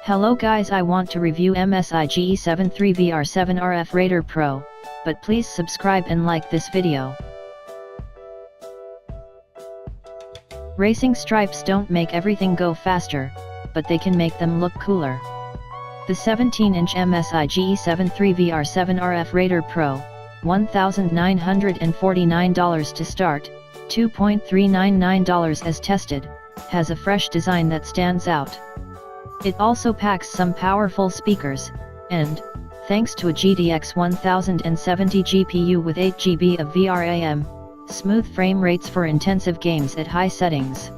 Hello guys, I want to review MSI GE73VR 7 RF Raider Pro, but please subscribe and like this video. Racing stripes don't make everything go faster, but they can make them look cooler. The 17-inch MSI GE73VR 7 RF Raider Pro, $1,949 to start, $2,399 as tested, has a fresh design that stands out. It also packs some powerful speakers, and, thanks to a GTX 1070 GPU with 8GB of VRAM, smooth frame rates for intensive games at high settings.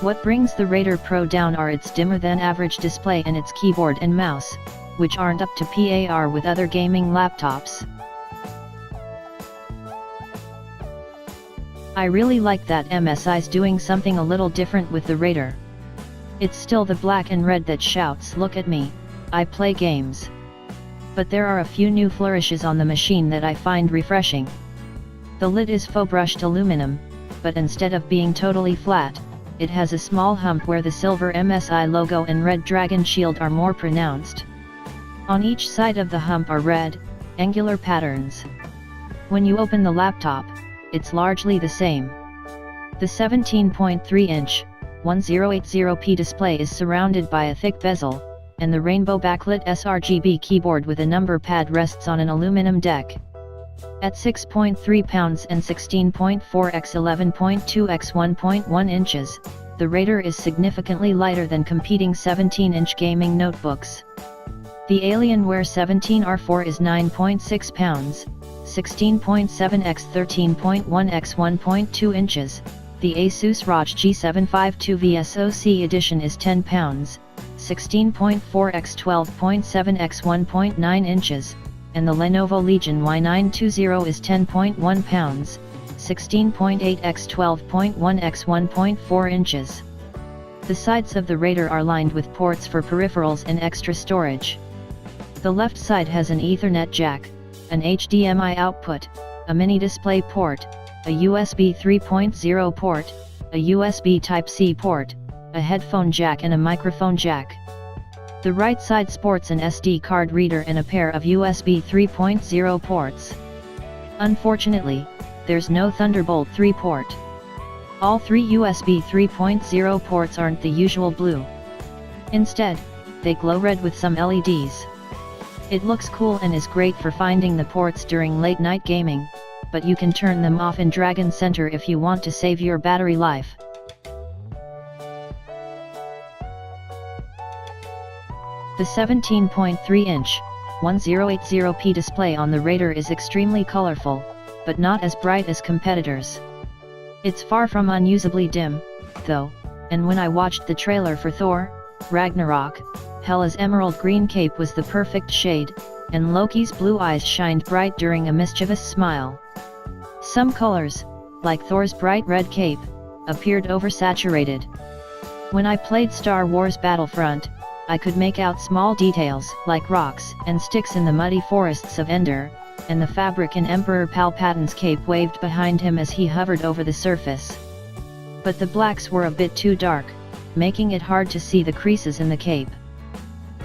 What brings the Raider Pro down are its dimmer-than-average display and its keyboard and mouse, which aren't up to par with other gaming laptops. I really like that MSI's doing something a little different with the Raider. It's still the black and red that shouts, "Look at me, I play games." But there are a few new flourishes on the machine that I find refreshing. The lid is faux brushed aluminum, but instead of being totally flat, it has a small hump where the silver MSI logo and red dragon shield are more pronounced. On each side of the hump are red, angular patterns. When you open the laptop, it's largely the same. The 17.3-inch, 1080p display is surrounded by a thick bezel, and the rainbow backlit sRGB keyboard with a number pad rests on an aluminum deck. At 6.3 pounds and 16.4 x 11.2 x 1.1 inches, the Raider is significantly lighter than competing 17-inch gaming notebooks. The Alienware 17R4 is 9.6 pounds, 16.7 x 13.1 x 1.2 inches. The Asus ROG G752V SoC edition is 10 pounds, 16.4 x 12.7 x 1.9 inches, and the Lenovo Legion Y920 is 10.1 pounds, 16.8 x 12.1 x 1.4 inches. The sides of the Raider are lined with ports for peripherals and extra storage. The left side has an Ethernet jack, an HDMI output, a mini display port, a USB 3.0 port, a USB Type-C port, a headphone jack and a microphone jack. The right side sports an SD card reader and a pair of USB 3.0 ports. Unfortunately, there's no Thunderbolt 3 port. All three USB 3.0 ports aren't the usual blue. Instead, they glow red with some LEDs. It looks cool and is great for finding the ports during late-night gaming, but you can turn them off in Dragon Center if you want to save your battery life. The 17.3-inch, 1080p display on the Raider is extremely colorful, but not as bright as competitors. It's far from unusably dim, though, and when I watched the trailer for Thor: Ragnarok, Hela's emerald green cape was the perfect shade, and Loki's blue eyes shined bright during a mischievous smile. Some colors, like Thor's bright red cape, appeared oversaturated. When I played Star Wars Battlefront, I could make out small details like rocks and sticks in the muddy forests of Endor, and the fabric in Emperor Palpatine's cape waved behind him as he hovered over the surface. But the blacks were a bit too dark, making it hard to see the creases in the cape.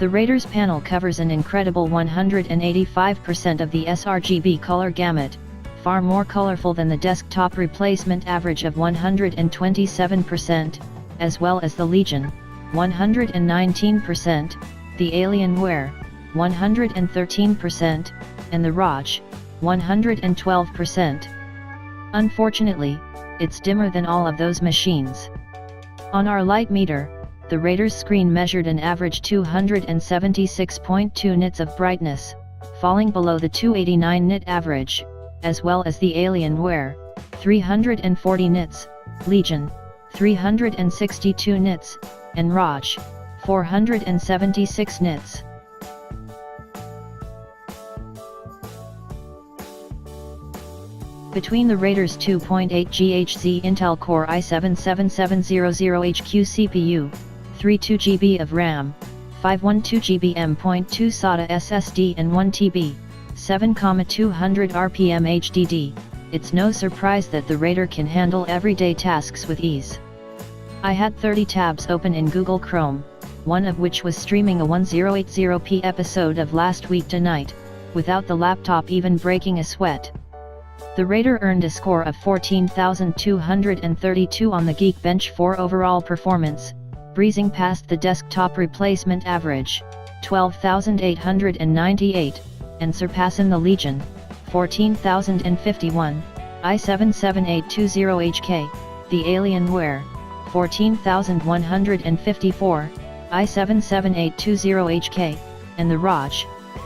The Raider's panel covers an incredible 185% of the sRGB color gamut, far more colorful than the desktop replacement average of 127%, as well as the Legion, 119%, the Alienware, 113%, and the ROG, 112%. Unfortunately, it's dimmer than all of those machines. On our light meter, the Raider's screen measured an average 276.2 nits of brightness, falling below the 289 nit average, as well as the Alienware, 340 nits, Legion, 362 nits, and ROG, 476 nits. Between the Raider's 2.8 GHz Intel Core i7-7700HQ CPU, 32GB of RAM, 512GB M.2 SATA SSD and 1TB, 7,200 RPM HDD, it's no surprise that the Raider can handle everyday tasks with ease. I had 30 tabs open in Google Chrome, one of which was streaming a 1080p episode of Last Week Tonight, without the laptop even breaking a sweat. The Raider earned a score of 14,232 on the Geekbench for overall performance, breezing past the desktop replacement average, 12,898, and surpassing the Legion, 14,051, i7-7820HK, the Alienware, 14,154, i7-7820HK, and the ROG,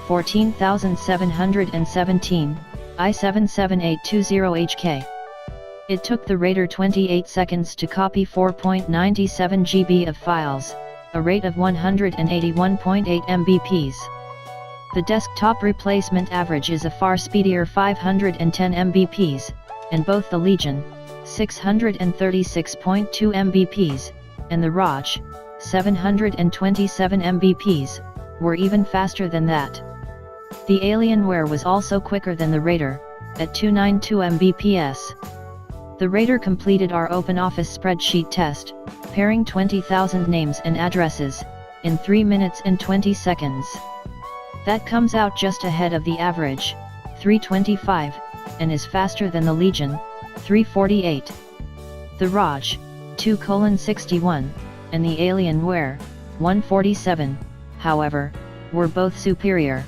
14,717, i7-7820HK. It took the Raider 28 seconds to copy 4.97 GB of files, a rate of 181.8 Mbps. The desktop replacement average is a far speedier 510 Mbps, and both the Legion, 636.2 Mbps, and the ROG, 727 Mbps, were even faster than that. The Alienware was also quicker than the Raider, at 292 Mbps. The Raider completed our OpenOffice spreadsheet test, pairing 20,000 names and addresses, in 3 minutes and 20 seconds. That comes out just ahead of the average, 325, and is faster than the Legion, 348. The ROG, 2:61, and the Alienware, 147, however, were both superior.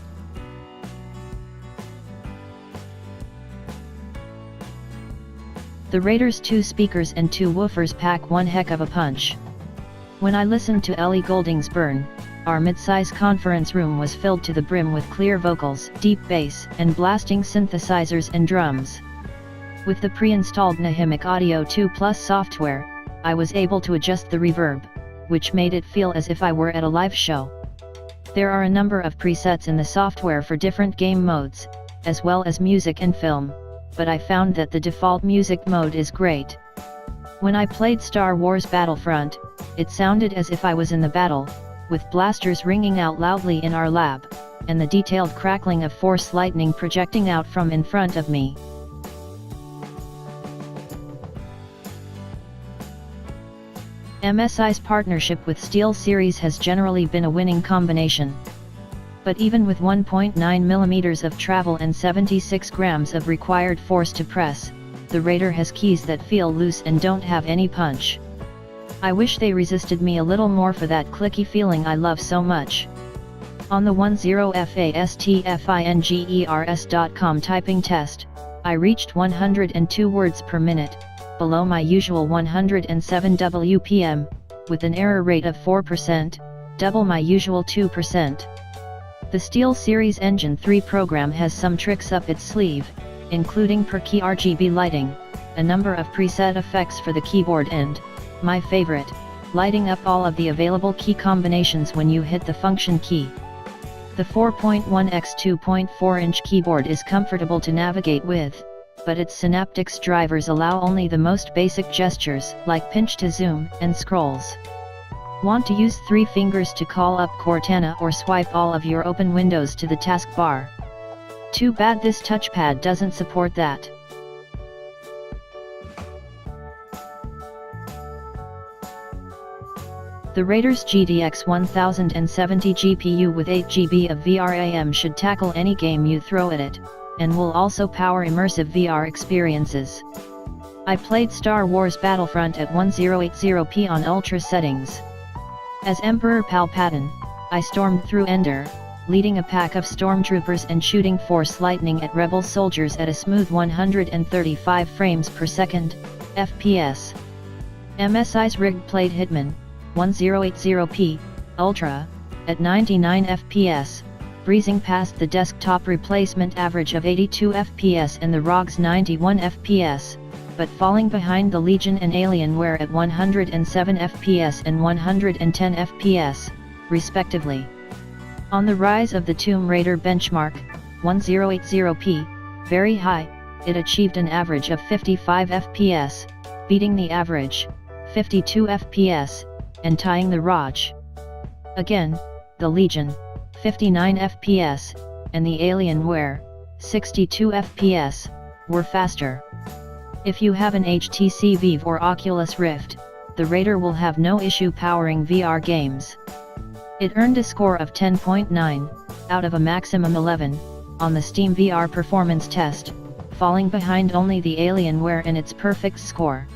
The Raider's 2 speakers and 2 woofers pack one heck of a punch. When I listened to Ellie Goulding's Burn, our mid-size conference room was filled to the brim with clear vocals, deep bass, and blasting synthesizers and drums. With the pre-installed Nahimic Audio 2 Plus software, I was able to adjust the reverb, which made it feel as if I were at a live show. There are a number of presets in the software for different game modes, as well as music and film, but I found that the default music mode is great. When I played Star Wars Battlefront, it sounded as if I was in the battle, with blasters ringing out loudly in our lab, and the detailed crackling of force lightning projecting out from in front of me. MSI's partnership with SteelSeries has generally been a winning combination. But even with 1.9 mm of travel and 76 grams of required force to press, the Raider has keys that feel loose and don't have any punch. I wish they resisted me a little more for that clicky feeling I love so much. On the 10fastfingers.com typing test, I reached 102 words per minute, below my usual 107 WPM, with an error rate of 4%, double my usual 2%. The SteelSeries Engine 3 program has some tricks up its sleeve, including per-key RGB lighting, a number of preset effects for the keyboard and, my favorite, lighting up all of the available key combinations when you hit the function key. The 4.1x 2.4-inch keyboard is comfortable to navigate with, but its Synaptics drivers allow only the most basic gestures, like pinch to zoom and scrolls. Want to use 3 fingers to call up Cortana or swipe all of your open windows to the taskbar? Too bad this touchpad doesn't support that. The Raider's GTX 1070 GPU with 8 GB of VRAM should tackle any game you throw at it, and will also power immersive VR experiences. I played Star Wars Battlefront at 1080p on Ultra settings. As Emperor Palpatine, I stormed through Endor, leading a pack of stormtroopers and shooting force lightning at rebel soldiers at a smooth 135 frames per second, FPS. MSI's rigged played Hitman, 1080p, Ultra, at 99 FPS, breezing past the desktop replacement average of 82 FPS and the ROG's 91 FPS, but falling behind the Legion and Alienware at 107 FPS and 110 FPS, respectively. On the rise of the Tomb Raider benchmark, 1080p, very high, it achieved an average of 55 FPS, beating the average, 52 FPS, and tying the ROG. Again, the Legion, 59 FPS, and the Alienware, 62 FPS, were faster. If you have an HTC Vive or Oculus Rift, the Raider will have no issue powering VR games. It earned a score of 10.9, out of a maximum 11, on the Steam VR performance test, falling behind only the Alienware in its perfect score.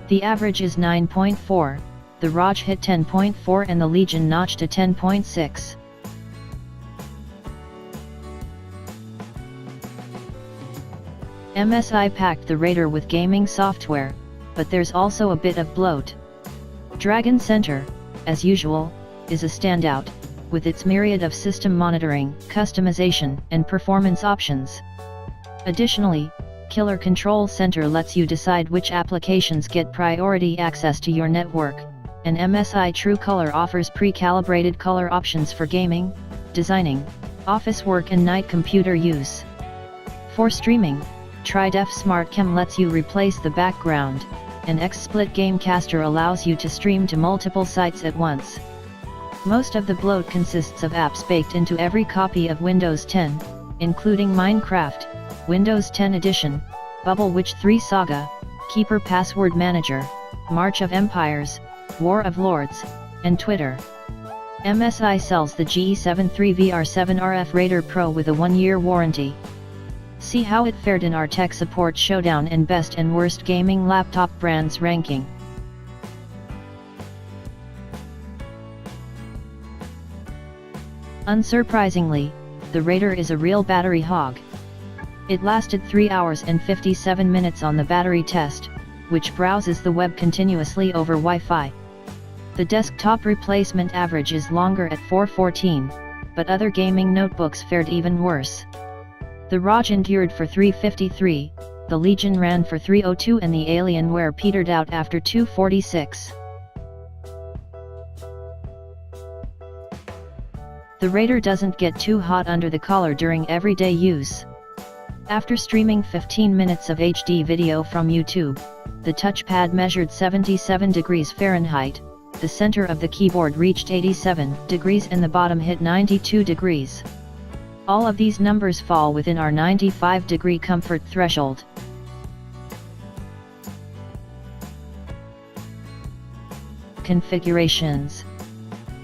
The average is 9.4, the ROG hit 10.4 and the Legion notched a 10.6. MSI packed the Raider with gaming software, but there's also a bit of bloat. Dragon Center, as usual, is a standout, with its myriad of system monitoring, customization, and performance options. Additionally, Killer Control Center lets you decide which applications get priority access to your network, and MSI True Color offers pre-calibrated color options for gaming, designing, office work and night computer use. For streaming, TriDef SmartCam lets you replace the background, and XSplit Gamecaster allows you to stream to multiple sites at once. Most of the bloat consists of apps baked into every copy of Windows 10, including Minecraft, Windows 10 Edition, Bubble Witch 3 Saga, Keeper Password Manager, March of Empires, War of Lords, and Twitter. MSI sells the GE73VR 7RF Raider Pro with a 1-year warranty. See how it fared in our tech support showdown and best and worst gaming laptop brands ranking. Unsurprisingly, the Raider is a real battery hog. It lasted 3 hours and 57 minutes on the battery test, which browses the web continuously over Wi-Fi. The desktop replacement average is longer at 414, but other gaming notebooks fared even worse. The ROG endured for 353, the Legion ran for 302 and the Alienware petered out after 246. The Raider doesn't get too hot under the collar during everyday use. After streaming 15 minutes of HD video from YouTube, the touchpad measured 77 degrees Fahrenheit, the center of the keyboard reached 87 degrees and the bottom hit 92 degrees. All of these numbers fall within our 95-degree comfort threshold. Configurations.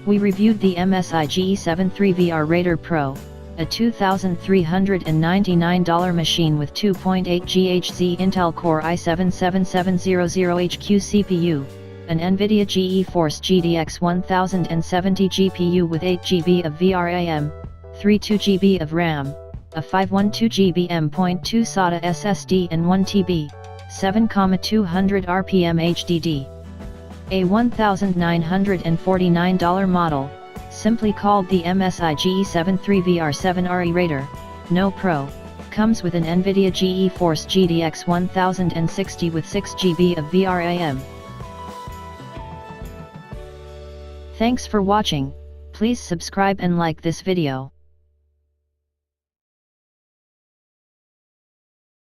We reviewed the MSI GE73VR Raider Pro, a $2,399 machine with 2.8 GHz Intel Core i7-7700HQ CPU, an NVIDIA GeForce GTX 1070 GPU with 8 GB of VRAM, 32 GB of RAM, a 512 GB M.2 SATA SSD and 1 TB, 7,200 RPM HDD. A $1,949 model, simply called the MSI GE73VR 7RE Raider, no Pro, comes with an NVIDIA GeForce GTX 1060 with 6 GB of VRAM. Thanks for watching, please subscribe and like this video.